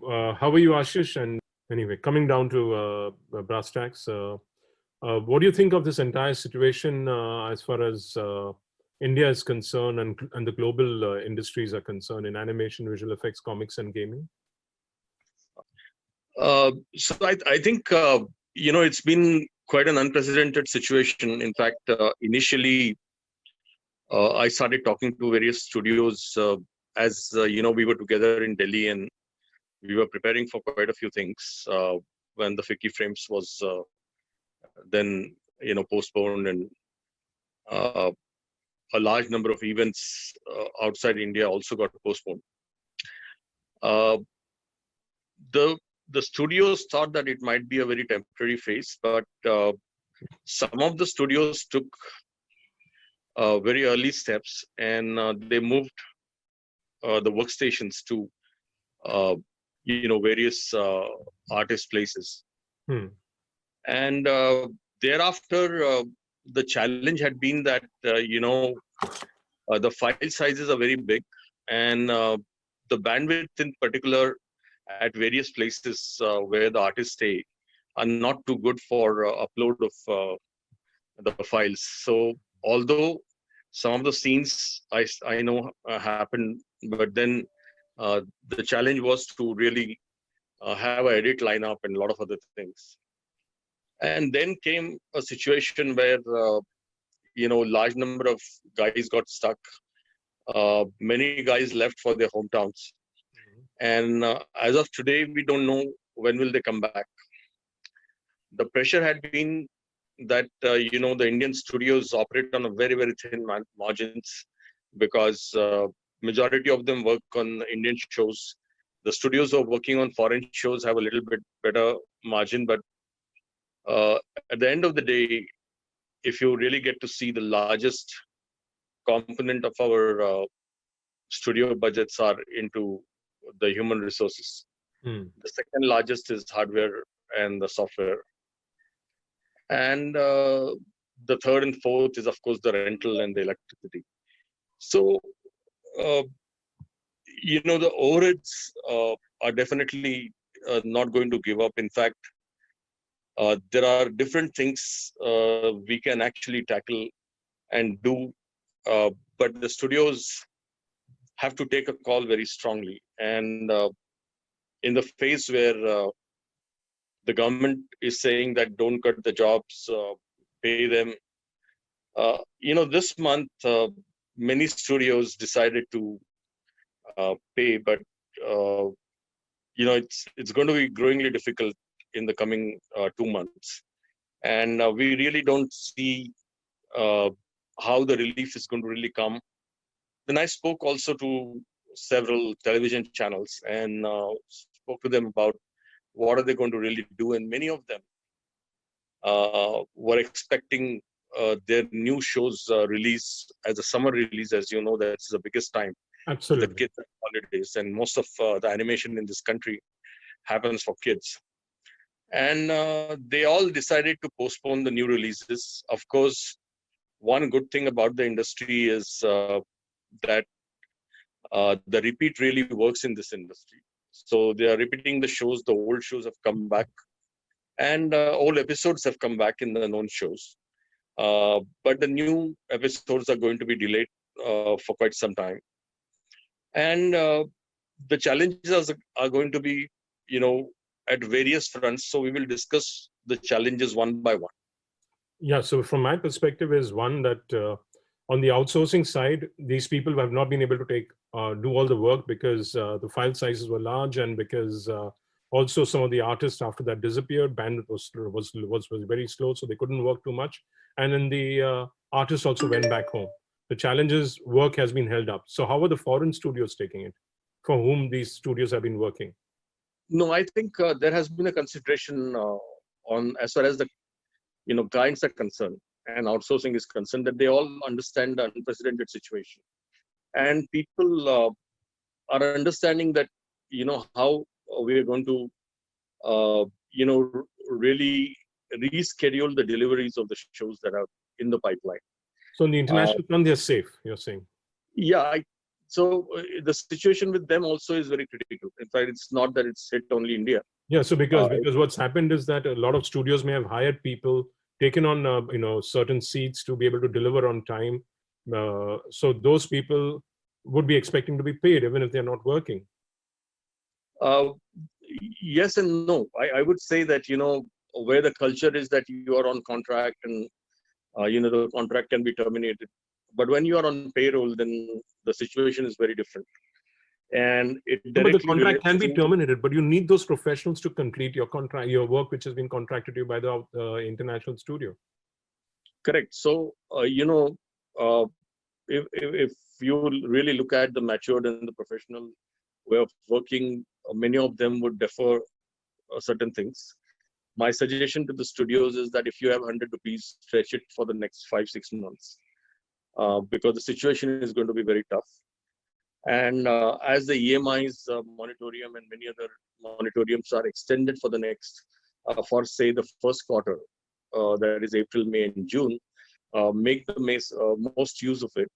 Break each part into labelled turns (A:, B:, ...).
A: how are you, Ashish? And anyway, coming down to brass tacks, what do you think of this entire situation as far as India is concerned and the global industries are concerned in animation, visual effects, comics, and gaming?
B: So I think, it's been quite an unprecedented situation. In fact, initially, I started talking to various studios as, we were together in Delhi and we were preparing for quite a few things when the FICCI Frames was then, postponed, and a large number of events outside India also got postponed. The studios thought that it might be a very temporary phase, but some of the studios took very early steps, and they moved the workstations to various artist places. And thereafter, the challenge had been that the file sizes are very big, and the bandwidth in particular at various places where the artists stay are not too good for upload of the files. So although some of the scenes I know happened, but then the challenge was to really have an edit lineup and a lot of other things. And then came a situation where large number of guys got stuck. Many guys left for their hometowns. And as of today, we don't know when will they come back. The pressure had been that, the Indian studios operate on a very, very thin margins, because majority of them work on Indian shows. The studios who are working on foreign shows have a little bit better margin. But at the end of the day, if you really get to see, the largest component of our studio budgets are into the human resources. The second largest is hardware and the software. And the third and fourth is, of course, the rental and the electricity. So, the overheads are definitely not going to give up. In fact, there are different things we can actually tackle and do, but the studios have to take a call very strongly. And in the phase where the government is saying that don't cut the jobs, pay them, this month many studios decided to pay, but it's going to be growingly difficult in the coming 2 months. And we really don't see how the relief is going to really come. Then I spoke also to several television channels and spoke to them about what are they going to really do. And many of them were expecting their new shows release as a summer release. As you know, that's the biggest time.
A: Absolutely.
B: The kids have holidays, and most of the animation in this country happens for kids. And they all decided to postpone the new releases. Of course, one good thing about the industry is that the repeat really works in this industry. So they are repeating the shows. The old shows have come back, and old episodes have come back in the known shows. But the new episodes are going to be delayed for quite some time. And the challenges are going to be, at various fronts. So we will discuss the challenges one by one.
A: Yeah. So from my perspective is one that on the outsourcing side, these people have not been able to do all the work because the file sizes were large, and because also some of the artists after that disappeared. Bandwidth was very slow, so they couldn't work too much. And then the artists also went back home. The challenge is work has been held up. So how are the foreign studios taking it, for whom these studios have been working?
B: No, I think there has been a consideration on, as far as the clients are concerned and outsourcing is concerned, that they all understand the unprecedented situation, and people are understanding that how we are going to really reschedule the deliveries of the shows that are in the pipeline.
A: So on the international front, they're safe, you're saying?
B: Yeah, the situation with them also is very critical. In fact, it's not that it's hit only India.
A: Yeah, so
B: Uh,
A: because what's happened is that a lot of studios may have hired people, taken on certain seats to be able to deliver on time. So those people would be expecting to be paid even if they're not working.
B: uh, yes and no. I would say that, where the culture is that you are on contract and the contract can be terminated. But when you are on payroll, then the situation is very different, and it
A: No, but the
B: directly
A: contract
B: relates
A: can be
B: to.
A: terminated, but you need those professionals to complete your contract, your work, which has been contracted to you by the international studio.
B: Correct. So, uh, if you really look at the matured and the professional way of working, many of them would defer certain things. My suggestion to the studios is that if you have 100 rupees, stretch it for the next 5-6 months, because the situation is going to be very tough. And as the EMIs, moratorium, and many other moratoriums are extended for the next, for say the first quarter, that is April, May, and June, make the most use of it.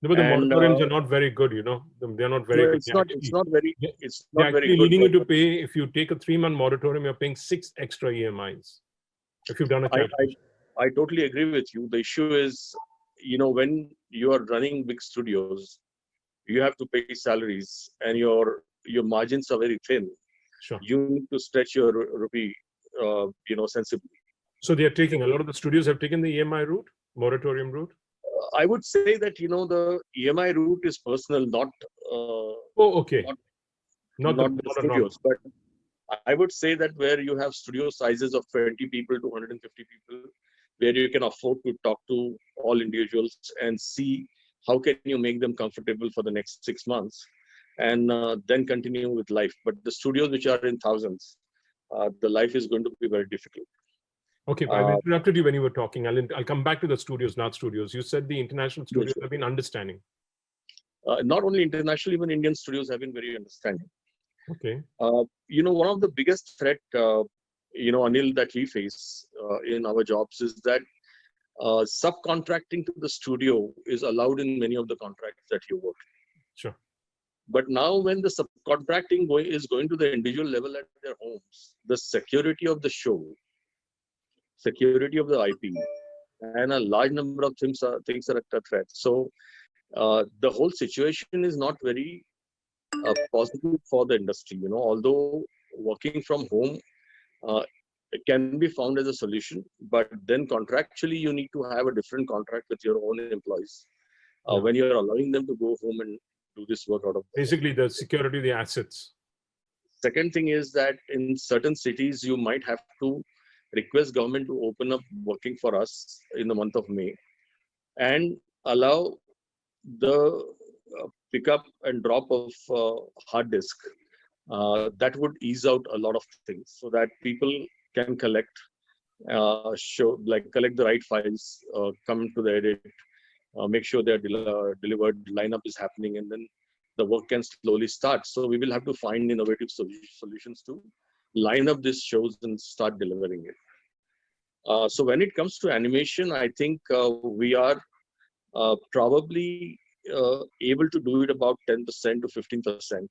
A: No, but the
B: And
A: moratoriums are not very good, you know. They're not
B: no,
A: very good.
B: it's not. It's not very.
A: They-
B: It's
A: they're
B: not very
A: actually
B: good.
A: leading you
B: But
A: to pay, if you take a 3-month moratorium, you're paying 6 extra EMIs, if you've done a
B: I,
A: calculation.
B: I totally agree with you. The issue is, when you are running big studios, you have to pay salaries, and your margins are very thin.
A: Sure.
B: You need to stretch your rupee, sensibly.
A: So they're taking, a lot of the studios have taken the EMI route, moratorium route.
B: I would say that the EMI route is personal, not
A: Oh, okay.
B: not
A: Not
B: the
A: not a norm.
B: studios. But I would say that where you have studio sizes of 20 people to 150 people, where you can afford to talk to all individuals and see how can you make them comfortable for the next 6 months, and then continue with life. But the studios which are in thousands, the life is going to be very difficult.
A: Okay, I've
B: Uh,
A: interrupted you when you were talking. I'll come back to the studios, not studios. You said the international studios
B: yes,
A: have been understanding.
B: not only international, even Indian studios have been very understanding.
A: Okay.
B: One of the biggest threat, Anil, that we face in our jobs is that subcontracting to the studio is allowed in many of the contracts that you work.
A: Sure.
B: But now, when the subcontracting is going to the individual level at their homes, the security of the show, security of the IP, and a large number of things are at threat. So the whole situation is not very positive for the industry. Although working from home it can be found as a solution, but then contractually you need to have a different contract with your own employees
A: Yeah.
B: when you're allowing them to go home and do this work out of the home.
A: Basically, the security of the assets.
B: Second thing is that in certain cities you might have to request government to open up working for us in the month of May and allow the pickup and drop of hard disk. That would ease out a lot of things so that people can collect the right files, come to the edit, make sure they're delivered, lineup is happening, and then the work can slowly start. So we will have to find innovative solutions to line up these shows and start delivering it. So when it comes to animation, I think we are probably able to do it about 10% to 15%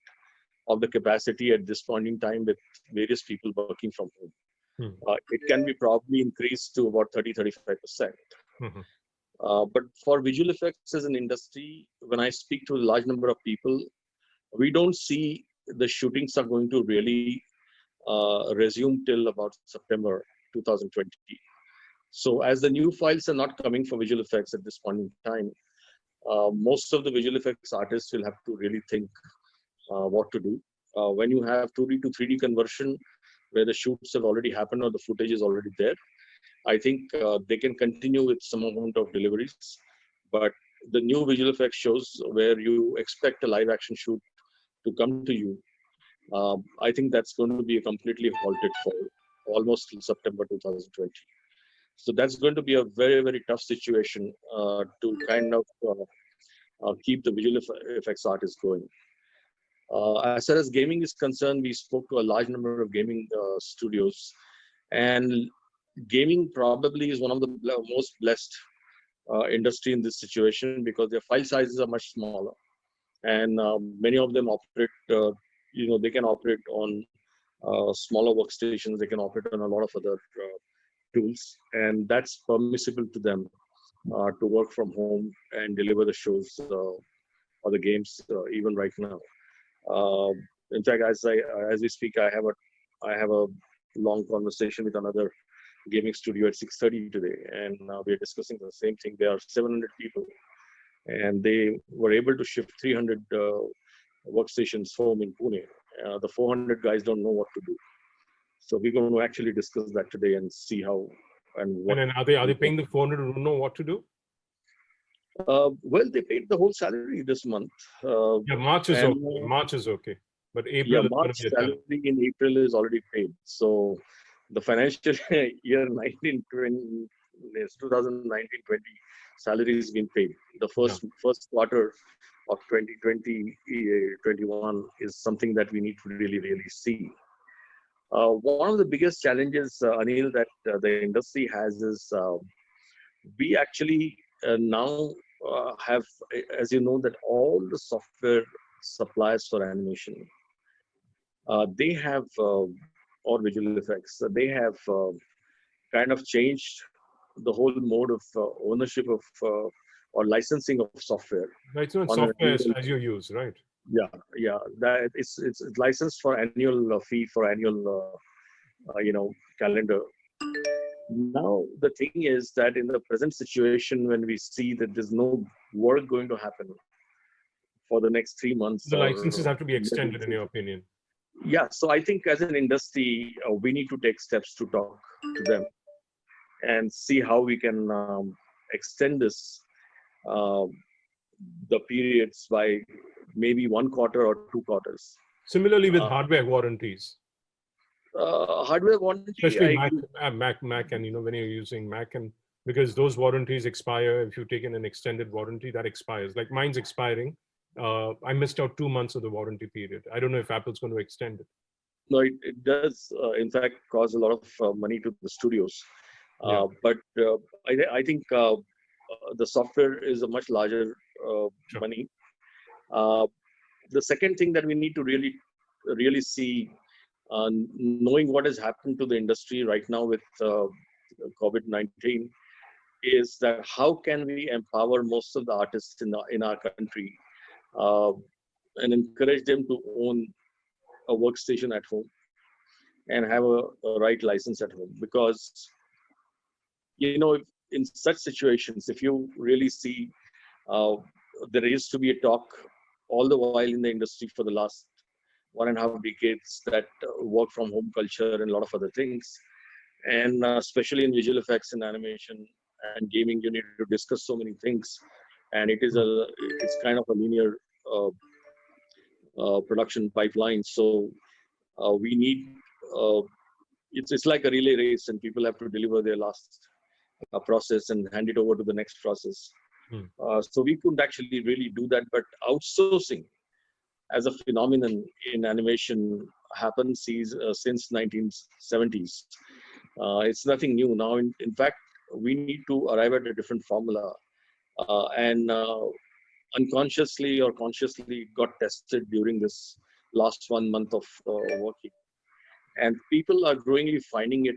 B: of the capacity at this point in time with various people working from home. It can be probably increased to about 30-35%.
A: Mhm.
B: But for visual effects as an industry, when I speak to a large number of people, we don't see the shootings are going to really resume till about September 2020. So as the new files are not coming for visual effects at this point in time, most of the visual effects artists will have to really think what to do. When you have 2D to 3D conversion, where the shoots have already happened or the footage is already there, I think they can continue with some amount of deliveries. But the new visual effects shows where you expect a live action shoot to come to you, I think that's going to be completely halted for almost till September 2020. So that's going to be a very, very tough situation to kind of keep the visual effects artists going. As far as gaming is concerned, we spoke to a large number of gaming studios, and gaming probably is one of the most blessed industry in this situation because their file sizes are much smaller. and many of them operate. They can operate on smaller workstations. They can operate on a lot of other tools, and that's permissible to them to work from home and deliver the shows or the games even right now. Uh, in fact, as we speak, I have a long conversation with another gaming studio at 6:30 today, and we are discussing the same thing. There are 700 people, and they were able to shift 300 workstations home in Pune. The 400 guys don't know what to do, so we're going to actually discuss that today and see how and
A: And
B: what.
A: then are they paying the 400 who don't know what to do?
B: Well, they paid the whole salary this month,
A: Yeah, March is
B: and
A: okay. March is okay. But
B: yeah,
A: April is going
B: March
A: to be a challenge.
B: salary in April is already paid. So the financial year 1920 is 2019-20 salary has been paid. The
A: Yeah.
B: first quarter of 2020-21 is something that we need to really see. One of the biggest challenges, Anil, that the industry has is we actually now have, as you know, that all the software suppliers for animation, they have, or visual effects, they have kind of changed the whole mode of ownership of or licensing of software
A: Right, it's not
B: on an
A: software
B: annual.
A: as you use, right?
B: Yeah, that it's licensed for annual fee for annual calendar. Now the thing is that in the present situation, when we see that there's no work going to happen for the next 3 months
A: The licenses
B: or
A: have to be extended, in your opinion.
B: yeah, so I think as an industry, we need to take steps to talk to them and see how we can extend this uh, the periods by maybe 1 quarter or 2 quarters.
A: Similarly with
B: Uh,
A: hardware warranties,
B: Hardware warranty, I
A: especially Mac,
B: agree.
A: Mac, and when you're using Mac, and because those warranties expire if you take in an extended warranty, that expires. Like mine's expiring. I missed out 2 months of the warranty period. I don't know if Apple's going to extend it.
B: No, it does, in fact, cause a lot of money to the studios.
A: Yeah,
B: But I think the software is a much larger
A: sure.
B: money. Uh, the second thing that we need to really see, knowing what has happened to the industry right now with COVID-19, is that how can we empower most of the artists in our country uh, and encourage them to own a workstation at home and have a right license at home, because if, in such situations, if you really see, uh, there used to be a talk all the while in the industry for the last 1.5 decades that work from home culture and a lot of other things, and especially in visual effects and animation and gaming, you need to discuss so many things, and it's kind of a linear uh, production pipeline. So we need uh, it's like a relay race, and people have to deliver their last process and hand it over to the next process.
A: Hmm.
B: So we couldn't actually really do that, but outsourcing as a phenomenon in animation happens since 1970s. It's nothing new now. In fact, we need to arrive at a different formula, and unconsciously or consciously got tested during this last 1 month of working. And people are growingly finding it,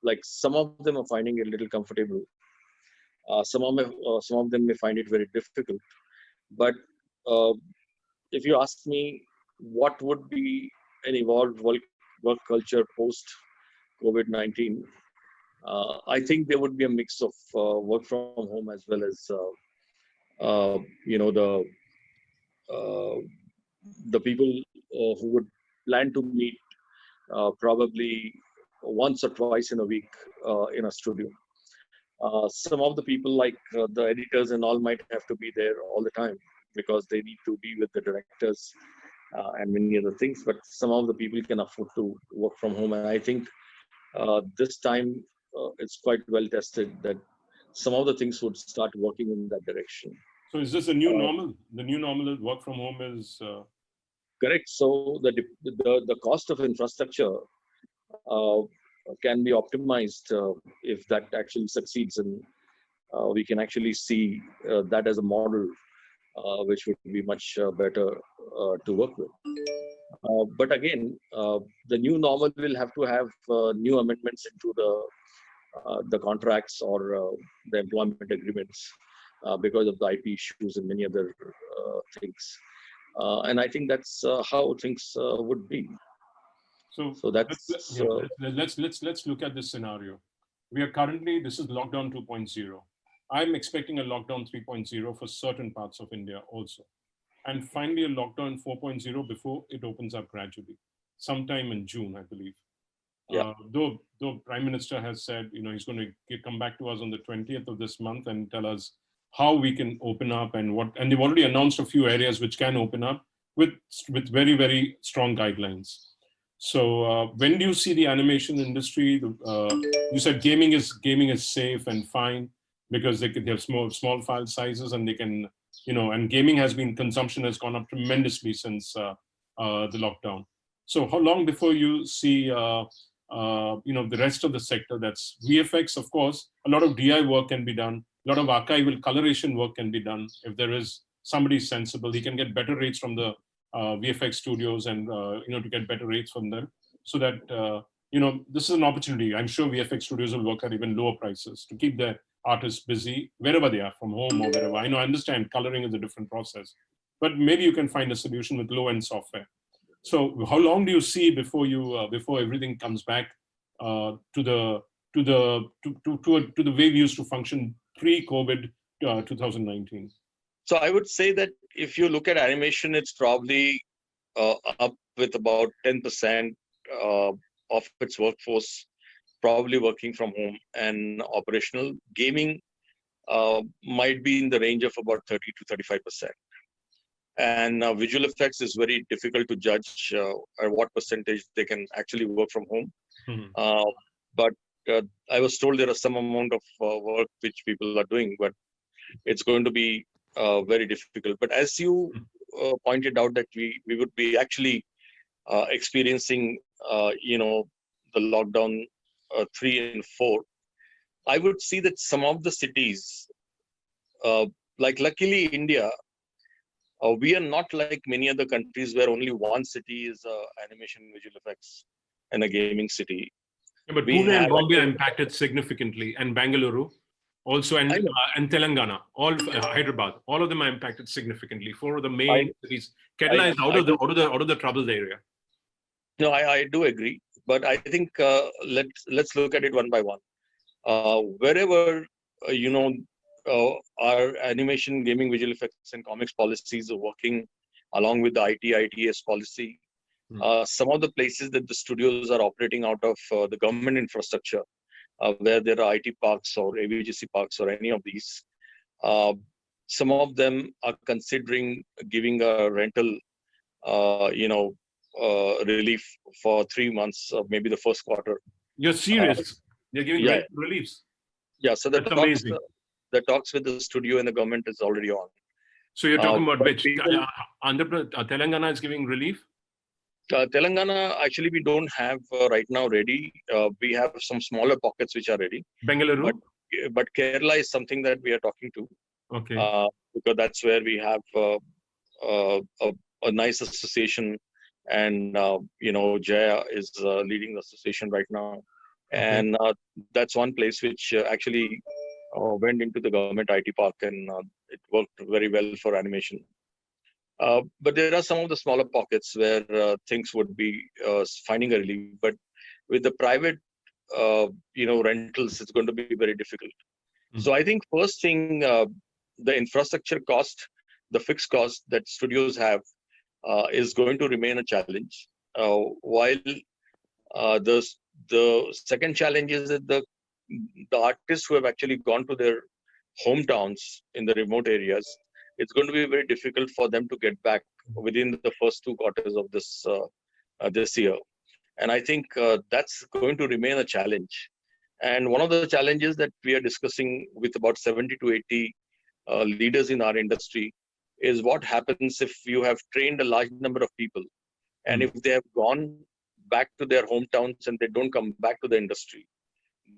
B: like some of them are finding it a little comfortable. Some of them may find it very difficult. But uh, if you ask me, what would be an evolved work culture post COVID-19? I think there would be a mix of work from home as well as uh, the people who would plan to meet probably once or twice in a week in a studio. Some of the people, like the editors and all, might have to be there all the time because they need to be with the directors and many other things. But some of the people can afford to work from home, and I think this time it's quite well tested that some of the things would start working in that direction.
A: So is this the new
B: Uh,
A: normal? The new normal is work from home is.
B: Correct. So the cost of infrastructure uh, can be optimized if that actually succeeds, and we can actually see that as a model which would be much better to work with. But again, the new normal will have to have new amendments into the contracts or the employment agreements because of the IP issues and many other things. And I think that's how things would be.
A: So
B: So that's
A: let's look at this scenario. We are currently, this is lockdown 2.0. I'm expecting a lockdown 3.0 for certain parts of India also. And finally a lockdown 4.0 before it opens up gradually, sometime in June, I believe.
B: yeah.
A: Though Prime Minister has said, he's going to come back to us on the 20th of this month and tell us how we can open up and they've already announced a few areas which can open up with very, very strong guidelines. So when do you see the animation industry? You said gaming is safe and fine because they have small file sizes and they can, and gaming consumption has gone up tremendously since the lockdown. So how long before you see, the rest of the sector? That's VFX, of course. A lot of DI work can be done. A lot of archival coloration work can be done. If there is somebody sensible, he can get better rates from the VFX studios and to get better rates from them, so that this is an opportunity. I'm sure VFX studios will work at even lower prices to keep their artists busy wherever they are, from home or wherever. I understand coloring is a different process, but maybe you can find a solution with low-end software. So how long do you see before before everything comes back to the way we used to function pre-COVID 2019?
B: So I would say that if you look at animation, it's probably up with about 10% of its workforce probably working from home and operational. Gaming might be in the range of about 30 to 35%. And visual effects is very difficult to judge at what percentage they can actually work from home.
A: Mm-hmm.
B: But I was told there is some amount of work which people are doing, but it's going to be very difficult. But as you pointed out that we would be actually experiencing, the lockdown 3 and 4, I would see that some of the cities, like luckily India, we are not like many other countries where only one city is animation, visual effects, and a gaming city.
A: Yeah, but Pune and Bombay are impacted significantly, and Bengaluru also, and Telangana, all Hyderabad, all of them are impacted significantly. 4 of the main cities. Kerala is out of the troubled area.
B: No, I do agree, but I think let's look at it one by one. Wherever our animation, gaming, visual effects, and comics policies are working along with the ITS policy. Some of the places that the studios are operating out of the government infrastructure, where there are IT parks or AVGC parks or any of these, some of them are considering giving a rental, relief for 3 months, maybe the first quarter.
A: You're serious? They're giving rental reliefs?
B: Yeah, so the talks with the studio and the government is already on.
A: So you're talking about which? Telangana is giving relief?
B: Telangana, actually, we don't have right now ready. We have some smaller pockets which are ready.
A: Bengaluru?
B: But Kerala is something that we are talking to.
A: Okay.
B: Because that's where we have a nice association. And, Jaya is leading the association right now. Okay. And that's one place which actually went into the government IT park, and it worked very well for animation. But there are some of the smaller pockets where things would be finding a relief. But with the private, rentals, it's going to be very difficult. Mm-hmm. So I think first thing, the infrastructure cost, the fixed cost that studios have is going to remain a challenge. While the second challenge is that the artists who have actually gone to their hometowns in the remote areas, it's going to be very difficult for them to get back within the first 2 quarters of this year. And I think that's going to remain a challenge. And one of the challenges that we are discussing with about 70 to 80 leaders in our industry is what happens if you have trained a large number of people, and if they have gone back to their hometowns and they don't come back to the industry,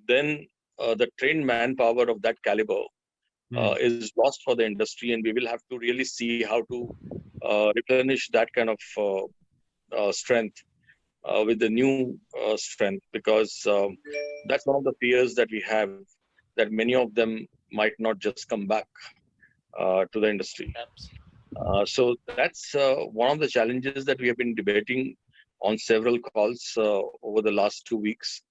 B: then the trained manpower of that caliber is lost for the industry, and we will have to really see how to replenish that kind of strength with the new strength, because that's one of the fears that we have, that many of them might not just come back to the industry. So that's one of the challenges that we have been debating on several calls over the last 2 weeks,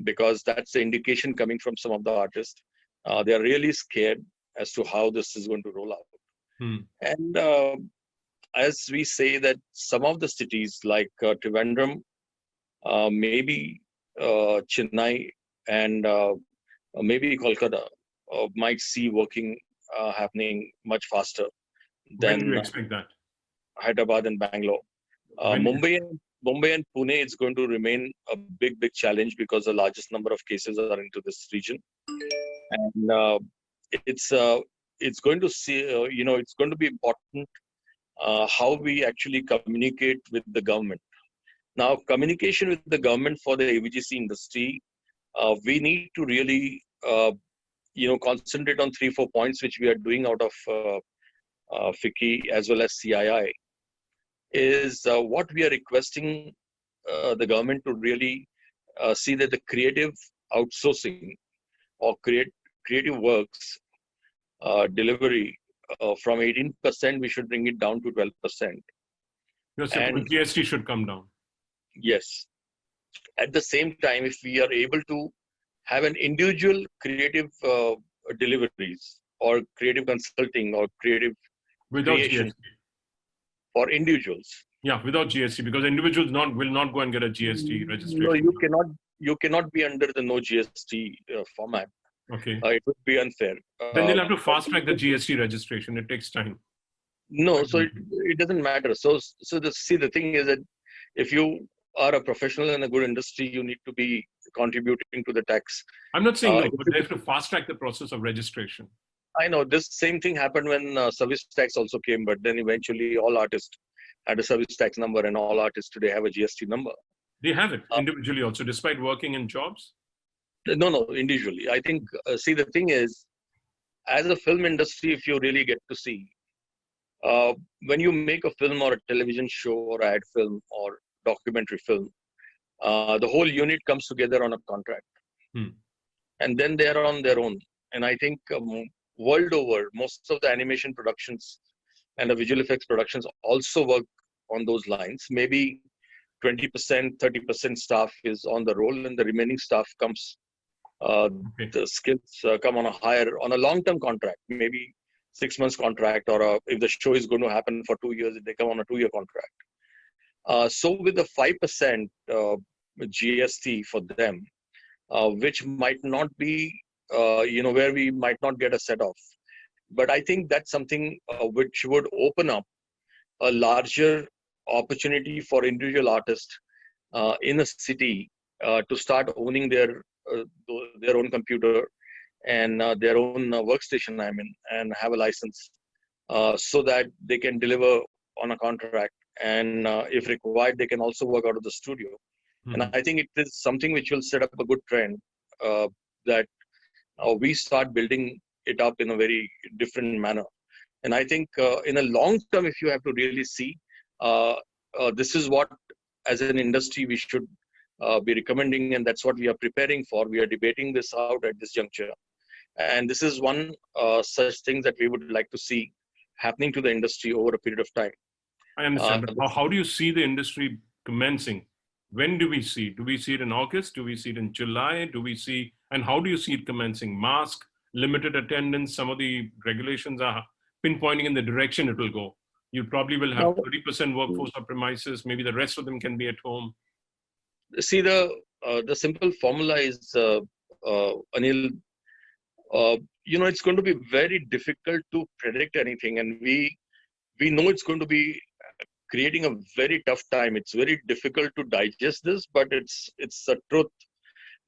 B: because that's the indication coming from some of the artists. They are really scared as to how this is going to roll out. And as we say that some of the cities like Trivandrum, maybe Chennai, and maybe Kolkata might see working happening much faster
A: When do you
B: than
A: expect that?
B: Hyderabad and Bangalore. Mumbai and Pune, it's going to remain a big challenge because the largest number of cases are into this region, and it's going to see it's going to be important how we actually communicate with the government. Now, communication with the government for the AVGC industry, we need to really concentrate on 3-4 points which we are doing out of FICCI as well as CII. Is what we are requesting the government to really see that the creative outsourcing or creative works delivery from 18%, we should bring it down to 12%.
A: Yes, and GST should come down.
B: Yes. At the same time, if we are able to have an individual creative deliveries or creative consulting or creative
A: without
B: creation
A: GST.
B: For individuals.
A: Yeah, without GST, because individuals will not go and get a GST registration.
B: No, you cannot be under the no GST format.
A: Okay.
B: It would be unfair.
A: Then they'll have to fast track the GST registration. It takes time.
B: No, so it doesn't matter. So the thing is that if you are a professional in a good industry, you need to be contributing to the tax.
A: I'm not saying no, but they have to fast track the process of registration.
B: I know this same thing happened when service tax also came, but then eventually all artists had a service tax number, and all artists today have a GST number.
A: They have it individually also, despite working in jobs?
B: No, individually. I think, see, the thing is, as a film industry, if you really get to see, when you make a film or a television show or ad film or documentary film, the whole unit comes together on a contract. And then they are on their own. And I think world over, most of the animation productions and the visual effects productions also work on those lines. Maybe 20%, 30% staff is on the roll, and the remaining staff comes, the skills come on a long-term contract, maybe 6 months contract, or if the show is going to happen for 2 years, they come on a 2-year contract. So with the 5% GST for them, which might not be, where we might not get a set off. But I think that's something which would open up a larger opportunity for individual artists in a city to start owning their own computer and their own workstation, and have a license so that they can deliver on a contract. And if required, they can also work out of the studio. And I think it is something which will set up a good trend that we start building it up in a very different manner. And I think in a long term, if you have to really see, this is what, as an industry, we should be recommending, and that's what we are preparing for. We are debating this out at this juncture. And this is one such thing that we would like to see happening to the industry over a period of time.
A: I understand. But how do you see the industry commencing? When do we see? Do we see it in August? Do we see it in July? And how do you see it commencing? Mask, limited attendance, some of the regulations are pinpointing in the direction it will go. You probably will have 30% workforce on premises. Maybe the rest of them can be at home.
B: See, the simple formula is, Anil, it's going to be very difficult to predict anything. And we know it's going to be creating a very tough time. It's very difficult to digest this, but it's a truth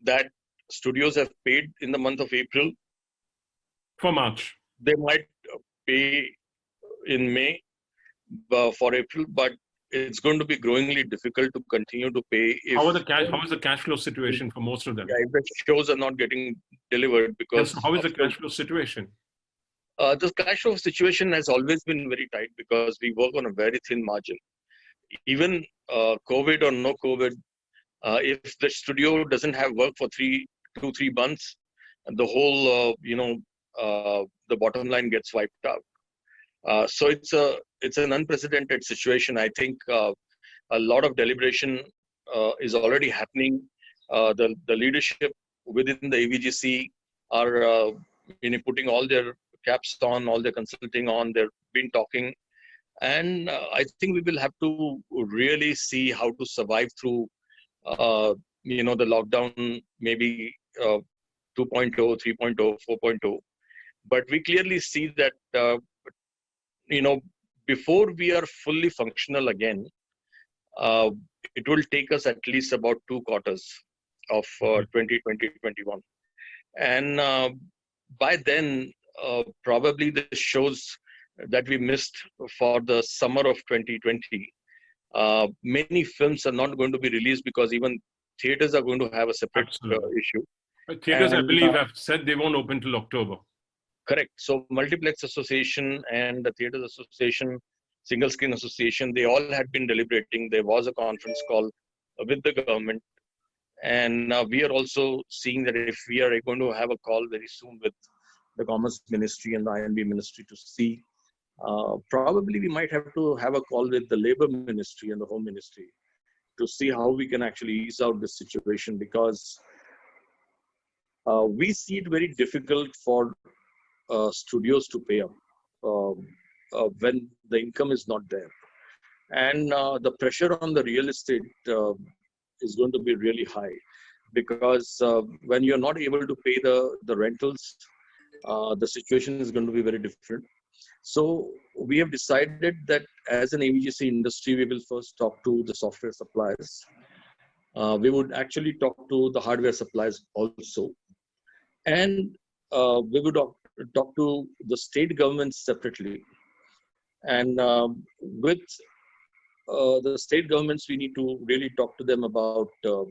B: that studios have paid in the month of April.
A: For March.
B: They might pay in May for April, but it's going to be growingly difficult to continue to pay if
A: How is the cash flow situation for most of them?
B: if the shows are not getting delivered
A: Yes,
B: because
A: how is
B: of
A: the cash flow situation?
B: the cash flow situation has always been very tight because we work on a very thin margin. Even COVID or no COVID, if the studio doesn't have work for 2-3 months, the whole the bottom line gets wiped out. So it's an unprecedented situation. I think a lot of deliberation is already happening. The leadership within the AVGC are putting all their caps on, all their consulting on. They've been talking, and I think we will have to really see how to survive through the lockdown, maybe 2.0, 3.0, 4.0. But we clearly see that before we are fully functional again, uh, it will take us at least about 2 quarters of 2020-21. And by then, probably the shows that we missed for the summer of 2020, many films are not going to be released because even theaters are going to have a separate issue.
A: Theaters, I
B: And,
A: believe, have said they won't open till October.
B: Correct. So Multiplex Association and the Theatres Association, Single Screen Association, they all had been deliberating. There was a conference call with the government. And we are also seeing that if we are going to have a call very soon with the Commerce Ministry and the INB Ministry to see, probably we might have to have a call with the Labour Ministry and the Home Ministry to see how we can actually ease out this situation, because we see it very difficult for studios to pay up when the income is not there. And the pressure on the real estate is going to be really high, because when you're not able to pay the rentals, the situation is going to be very different. So we have decided that as an AVGC industry, we will first talk to the software suppliers. We would actually talk to the hardware suppliers also. And we would talk to the state governments separately. And with the state governments, we need to really talk to them about the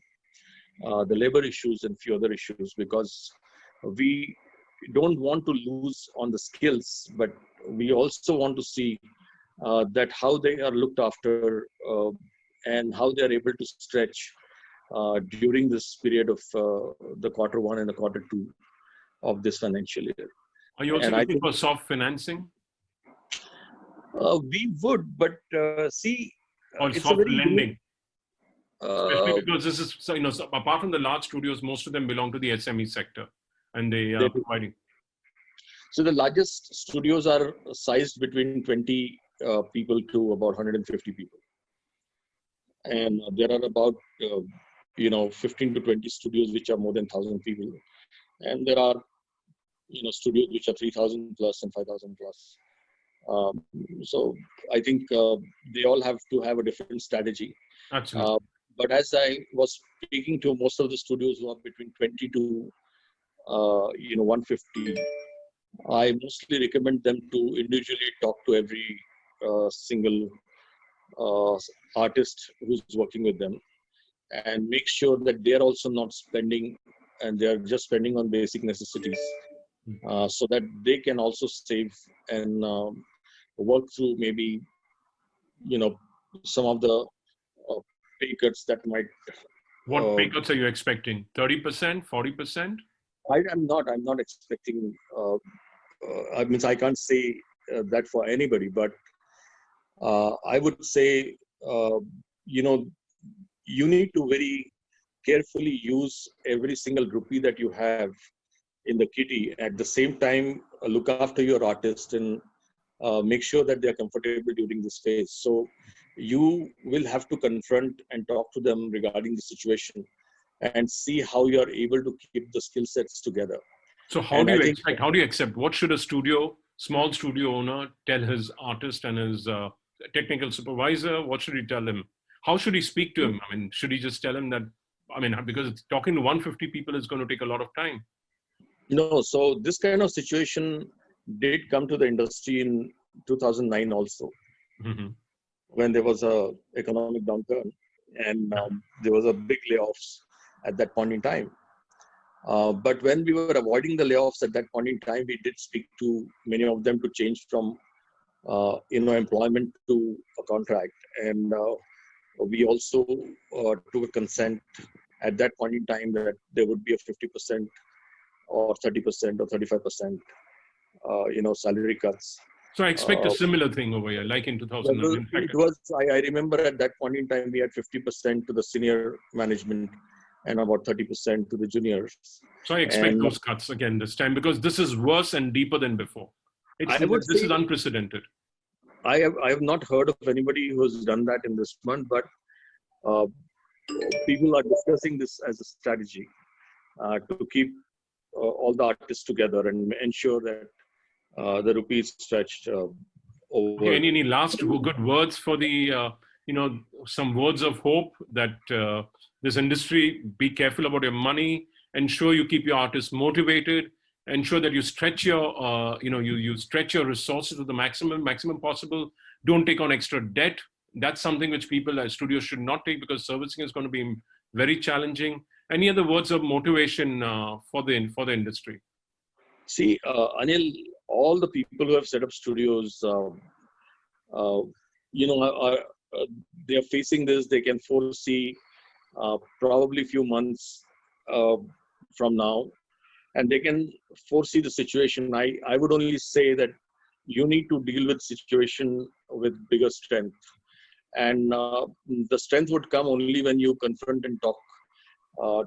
B: labor issues and few other issues, because we don't want to lose on the skills, but we also want to see that how they are looked after and how they are able to stretch during this period of the Q1 and the Q2 of this financial year.
A: Are you also looking for soft financing?
B: We would, but see,
A: or
B: it's
A: soft
B: a very
A: lending? Especially because this is, so apart from the large studios, most of them belong to the SME sector, and they are providing.
B: So the largest studios are sized between 20 people to about 150 people. And there are about 15 to 20 studios which are more than 1,000 people. And there are studios which are 3,000 plus and 5,000 plus. So I think they all have to have a different strategy.
A: Absolutely.
B: But as I was speaking to most of the studios who are between 20 to 150, I mostly recommend them to individually talk to every single artist who's working with them, and make sure that they're also not spending, and they're just spending on basic necessities, so that they can also save and work through maybe some of the pay cuts that might.
A: What pay cuts are you expecting? 30%, 40%?
B: I'm not expecting. I can't say that for anybody, but I would say, you need to very carefully use every single rupee that you have in the kitty. At the same time, look after your artist and make sure that they are comfortable during this phase. So you will have to confront and talk to them regarding the situation and see how you are able to keep the skill sets together.
A: So how do you accept? What should a small studio owner tell his artist and his technical supervisor? What should he tell him? How should he speak to him? I mean, should he just tell him that, because talking to 150 people is going to take a lot of time.
B: No, so this kind of situation did come to the industry in 2009 also.
A: Mm-hmm.
B: when there was a economic downturn, and there was a big layoffs at that point in time. But when we were avoiding the layoffs at that point in time, we did speak to many of them to change from employment to a contract, and we also took a consent at that point in time that there would be a 50% or 30% or 35% salary cuts.
A: So I expect a similar thing over here, like in 2000. In fact,
B: it was. I remember at that point in time we had 50% to the senior management and about 30% to the juniors.
A: So I expect those cuts again this time, because this is worse and deeper than before. This is unprecedented.
B: I have not heard of anybody who has done that in this month, but people are discussing this as a strategy to keep all the artists together and ensure that the rupee is stretched over.
A: Okay, any last good words for the, some words of hope that this industry, be careful about your money, ensure you keep your artists motivated, ensure that you stretch your, you stretch your resources to the maximum possible. Don't take on extra debt. That's something which people as studios should not take, because servicing is going to be very challenging. Any other words of motivation for the industry?
B: See, Anil, all the people who have set up studios, they are facing this. They can foresee probably a few months from now, and they can foresee the situation. I would only say that you need to deal with situation with bigger strength, and the strength would come only when you confront and talk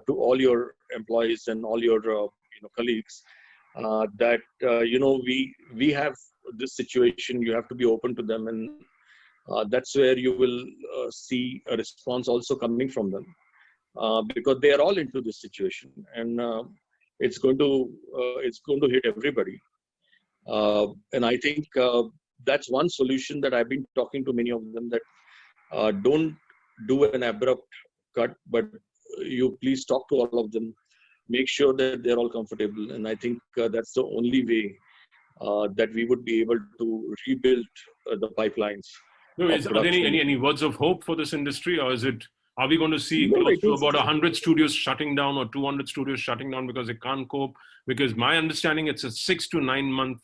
B: to all your employees and all your colleagues that we have this situation. You have to be open to them, and that's where you will see a response also coming from them, because they are all into this situation, and it's going to hit everybody. And I think that's one solution that I've been talking to many of them, that don't do an abrupt cut, but you please talk to all of them, make sure that they're all comfortable. And I think that's the only way that we would be able to rebuild the pipelines.
A: No, are there any words of hope for this industry, or are we going to see close to about 100 studios shutting down or 200 studios shutting down because they can't cope? Because my understanding, it's a 6 to 9 month,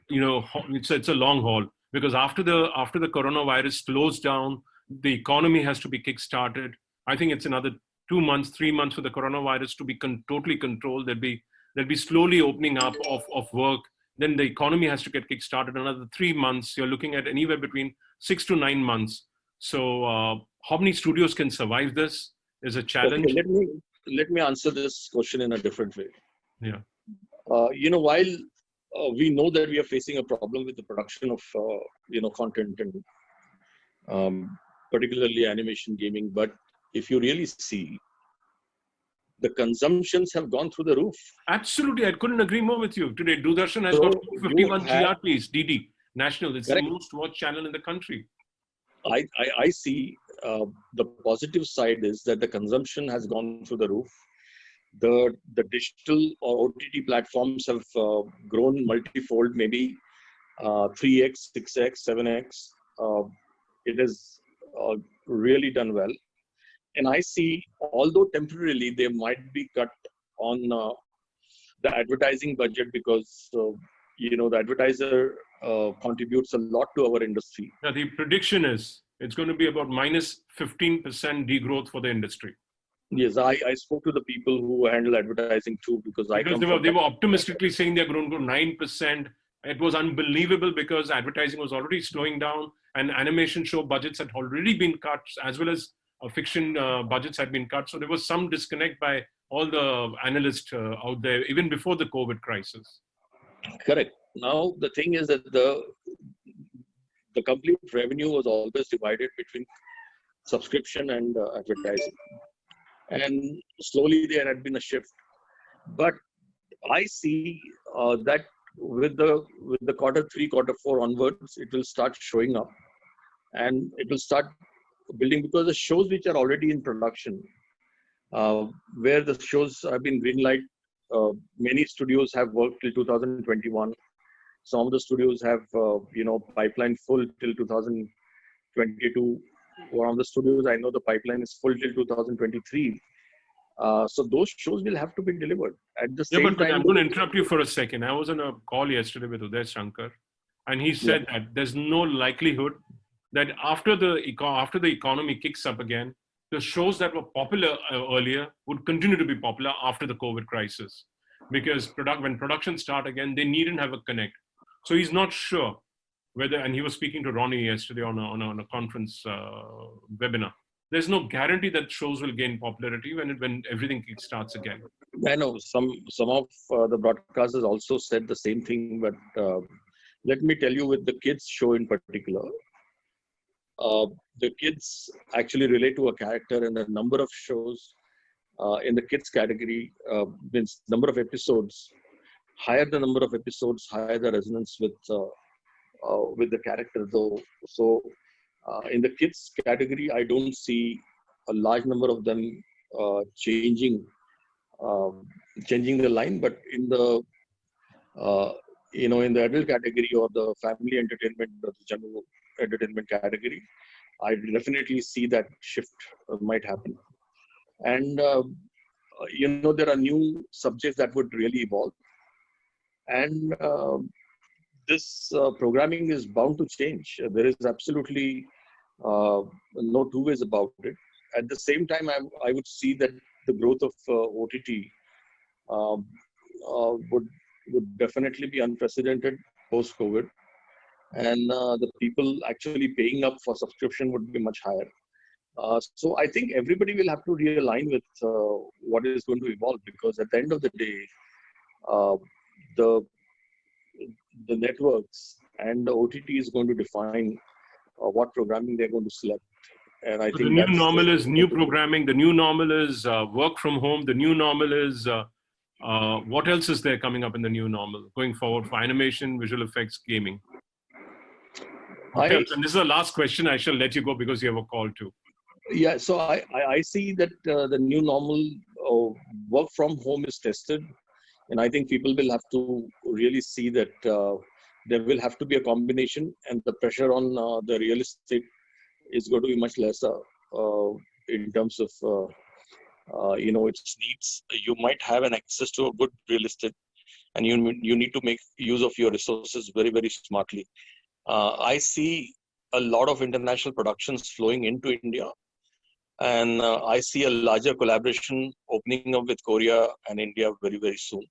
A: it's a long haul, because after the coronavirus slows down, the economy has to be kick-started. I think it's another 2 months, 3 months for the coronavirus to be totally controlled. There'll be slowly opening up of work. Then the economy has to get kick-started. Another 3 months. You're looking at anywhere between 6 to 9 months. So how many studios can survive this is a challenge.
B: Okay, let me answer this question in a different way.
A: Yeah.
B: While we know that we are facing a problem with the production of content, and particularly animation, gaming, but if you really see, the consumptions have gone through the roof.
A: Absolutely, I couldn't agree more with you. Today, Doordarshan has got 251 GRPs, DD National. It's
B: correct.
A: The most watched channel in the country.
B: I see the positive side is that the consumption has gone through the roof. The digital or OTT platforms have grown multifold, maybe 3x, 6x, 7x. It has really done well. And I see, although temporarily they might be cut on the advertising budget, because the advertiser contributes a lot to our industry.
A: Yeah, the prediction is it's going to be about minus 15% degrowth for the industry.
B: Yes, I spoke to the people who handle advertising too, because
A: they were optimistically saying they're going to go 9%. It was unbelievable, because advertising was already slowing down, and animation show budgets had already been cut, as well as fiction budgets had been cut. So there was some disconnect by all the analysts out there, even before the COVID crisis.
B: Correct. Now, the thing is that the complete revenue was always divided between subscription and advertising. And slowly there had been a shift. But I see that with the Q3, Q4 onwards, it will start showing up, and it will start building, because the shows which are already in production, where the shows have been greenlight, many studios have worked till 2021. Some of the studios have pipeline full till 2022. One of the studios, I know the pipeline is full till 2023. So those shows will have to be delivered. At the
A: Yeah,
B: same
A: but
B: time,
A: I'm going to interrupt you for a second. I was on a call yesterday with Uday Shankar, and he said that there's no likelihood that after the economy kicks up again, the shows that were popular earlier would continue to be popular after the COVID crisis, because when production start again, they needn't have a connect. So he's not sure whether, and he was speaking to Ronnie yesterday on a conference webinar. There's no guarantee that shows will gain popularity when everything starts again.
B: I know some of the broadcasters also said the same thing, but let me tell you, with the kids show in particular, the kids actually relate to a character, and the number of shows in the kids category means number of episodes. Higher the number of episodes, higher the resonance with the character. Though, so in the kids category, I don't see a large number of them changing the line. But in the in the adult category or the family entertainment or the general entertainment category, I definitely see that shift might happen. And there are new subjects that would really evolve, and this programming is bound to change. There is absolutely no two ways about it. At the same time, I would see that the growth of OTT would definitely be unprecedented post-COVID, and the people actually paying up for subscription would be much higher. So I think everybody will have to realign with what is going to evolve, because at the end of the day, the networks and the OTT is going to define what programming they're going to select. And I
A: So
B: think
A: the new
B: that's
A: normal is new programming. The new normal is work from home. The new normal is what else is there coming up in the new normal going forward for animation, visual effects, gaming? What else? And this is the last question. I shall let you go because you have a call too.
B: Yeah, so I see that the new normal work from home is tested. And I think people will have to really see that there will have to be a combination, and the pressure on the real estate is going to be much lesser in terms of its needs. You might have an access to a good real estate, and you need to make use of your resources very, very smartly. I see a lot of international productions flowing into India, and I see a larger collaboration opening up with Korea and India very, very soon.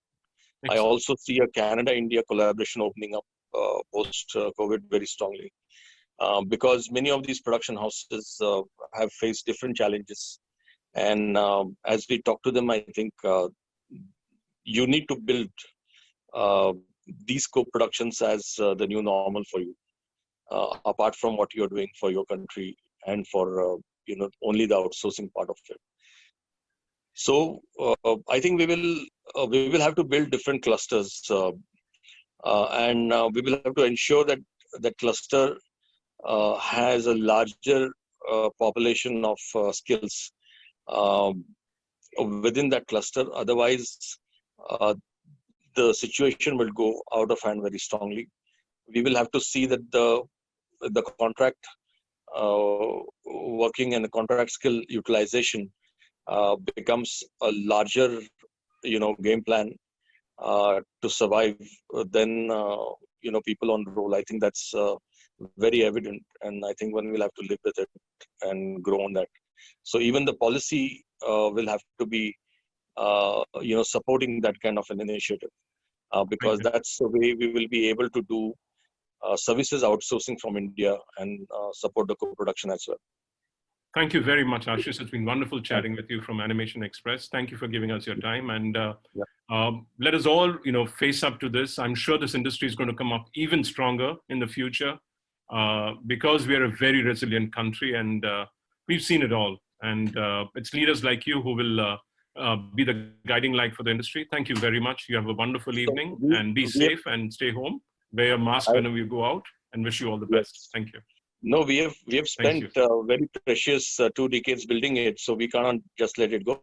B: Excellent. I also see a Canada-India collaboration opening up post-COVID very strongly, because many of these production houses have faced different challenges. And as we talk to them, I think you need to build these co-productions as the new normal for you, apart from what you're doing for your country and for only the outsourcing part of it. So I think we will have to build different clusters, and we will have to ensure that that cluster has a larger population of skills within that cluster. Otherwise, the situation will go out of hand very strongly. We will have to see that the contract working and the contract skill utilization becomes a larger, game plan to survive than people on roll. I think that's very evident, and I think one will have to live with it and grow on that. So even the policy will have to be, supporting that kind of an initiative, because that's the way we will be able to do services outsourcing from India and support the co-production as well.
A: Thank you very much, Ashish. It's been wonderful chatting with you from Animation Express. Thank you for giving us your time, and let us all, face up to this. I'm sure this industry is going to come up even stronger in the future because we are a very resilient country, and we've seen it all. And it's leaders like you who will be the guiding light for the industry. Thank you very much. You have a wonderful evening, and be safe and stay home. Wear your mask whenever you go out, and wish you all the best. Thank you.
B: No, we have spent very precious 2 decades building it, so we cannot just let it go.